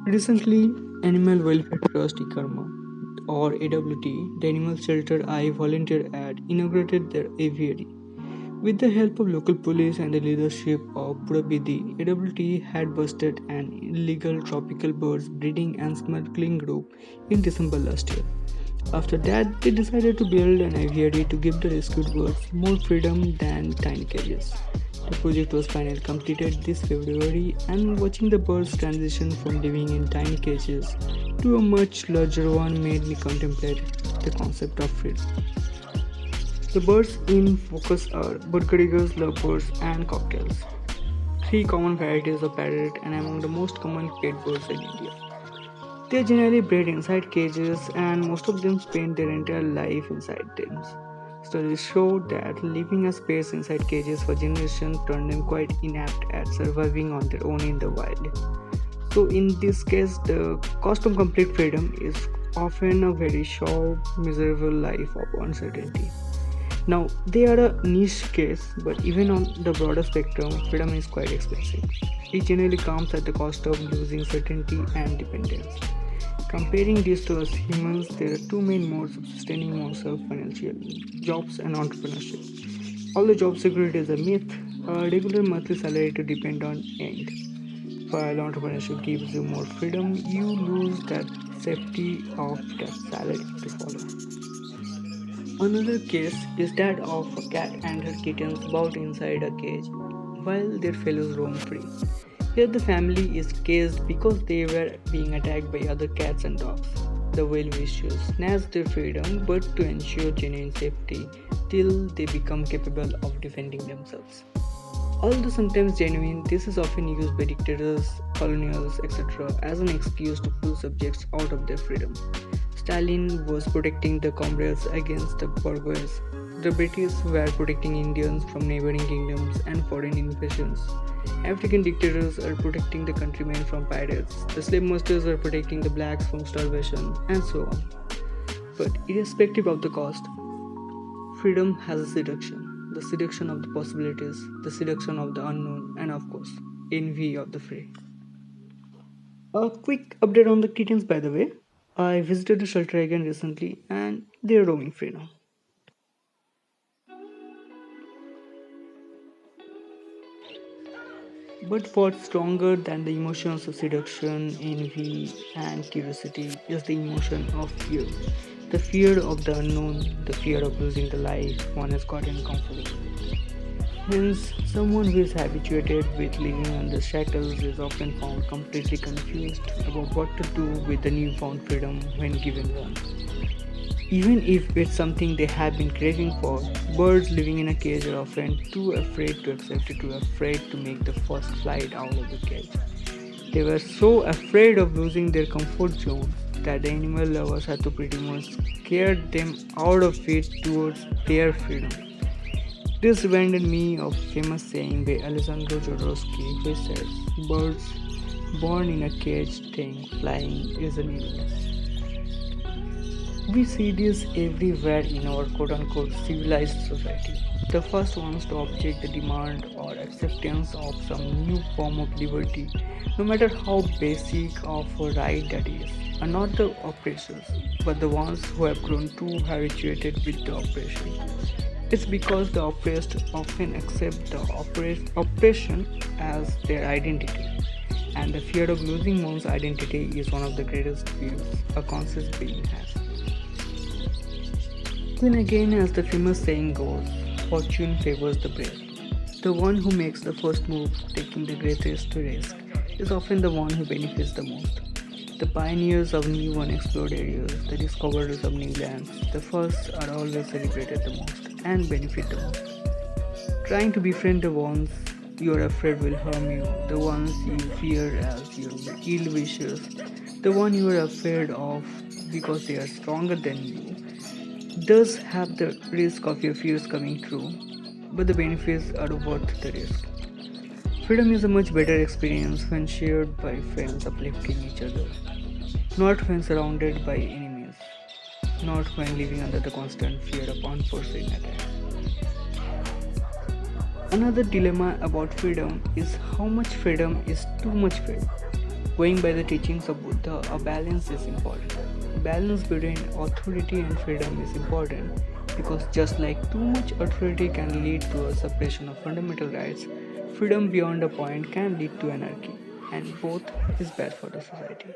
Recently, Animal Welfare Trust Ekarma, or AWTE, the animal shelter I volunteer at, inaugurated their aviary. With the help of local police and the leadership of Purabidi, AWT had busted an illegal tropical birds breeding and smuggling group in December last year. After that, they decided to build an aviary to give the rescued birds more freedom than tiny cages. The project was finally completed this February, and watching the birds transition from living in tiny cages to a much larger one made me contemplate the concept of freedom. The birds in focus are Burgadigas, lovebirds, and cocktails. Three common varieties of parrot and among the most common pet birds in India. They are generally bred inside cages and most of them spend their entire life inside them. Studies show that living as pets inside cages for generations turned them quite inept at surviving on their own in the wild. So in this case, the cost of complete freedom is often a very short, miserable life of uncertainty. Now, they are a niche case, but even on the broader spectrum, freedom is quite expensive. It generally comes at the cost of losing certainty and dependence. Comparing this to us humans, there are two main modes of sustaining oneself financially: jobs and entrepreneurship. Although job security is a myth, a regular monthly salary to depend on end. While entrepreneurship gives you more freedom, you lose that safety of that salary to follow. Another case is that of a cat and her kittens bound inside a cage while their fellows roam free. Here the family is caged because they were being attacked by other cats and dogs. The well-wishers snatch their freedom but to ensure genuine safety till they become capable of defending themselves. Although sometimes genuine, this is often used by dictators, colonials, etc. as an excuse to pull subjects out of their freedom. Stalin was protecting the comrades against the bourgeois. The British were protecting Indians from neighboring kingdoms and foreign invasions. African dictators are protecting the countrymen from pirates. The slave masters are protecting the blacks from starvation, and so on. But irrespective of the cost, freedom has a seduction. The seduction of the possibilities, the seduction of the unknown, and of course, envy of the free. A quick update on the kittens, by the way. I visited the shelter again recently and they're roaming free now. But what's stronger than the emotions of seduction, envy, and curiosity is the emotion of fear. The fear of the unknown, the fear of losing the life one has gotten comfortable with. Hence, someone who is habituated with living under shackles is often found completely confused about what to do with the newfound freedom when given one. Even if it's something they have been craving for, birds living in a cage are often too afraid to accept it, too afraid to make the first flight out of the cage. They were so afraid of losing their comfort zone that the animal lovers had to pretty much scare them out of it towards their freedom. This reminded me of a famous saying by Alessandro Jodorowsky, which says, "Birds born in a cage think flying is an illness." We see this everywhere in our quote-unquote civilized society. The first ones to object the demand or acceptance of some new form of liberty, no matter how basic of a right that is, are not the oppressors, but the ones who have grown too habituated with the oppression. It's because the oppressed often accept the oppression as their identity, and the fear of losing one's identity is one of the greatest fears a conscious being has. Then again, as the famous saying goes, fortune favors the brave. The one who makes the first move, taking the greatest risk, is often the one who benefits the most. The pioneers of new unexplored areas, the discoverers of new lands, the first are always celebrated the most and benefit the most. Trying to befriend the ones you are afraid will harm you, the ones you fear as your ill wishers, the one you are afraid of because they are stronger than you, does have the risk of your fears coming true, but the benefits are worth the risk. Freedom is a much better experience when shared by friends uplifting each other, not when surrounded by enemies, not when living under the constant fear of unforeseen attack. Another dilemma about freedom is how much freedom is too much freedom. Going by the teachings of Buddha, a balance is important. Balance between authority and freedom is important because just like too much authority can lead to a suppression of fundamental rights, freedom beyond a point can lead to anarchy, and both is bad for the society.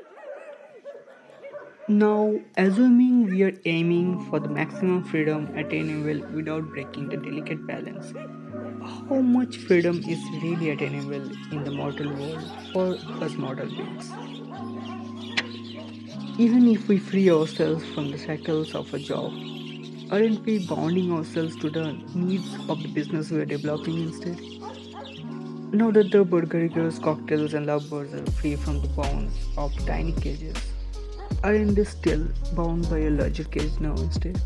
Now, assuming we are aiming for the maximum freedom attainable without breaking the delicate balance, how much freedom is really attainable in the mortal world for us mortal beings? Even if we free ourselves from the shackles of a job, aren't we bounding ourselves to the needs of the business we are developing instead? Now that the burgers, cocktails, and lovebirds are free from the bonds of tiny cages, aren't they still bound by a larger cage now instead?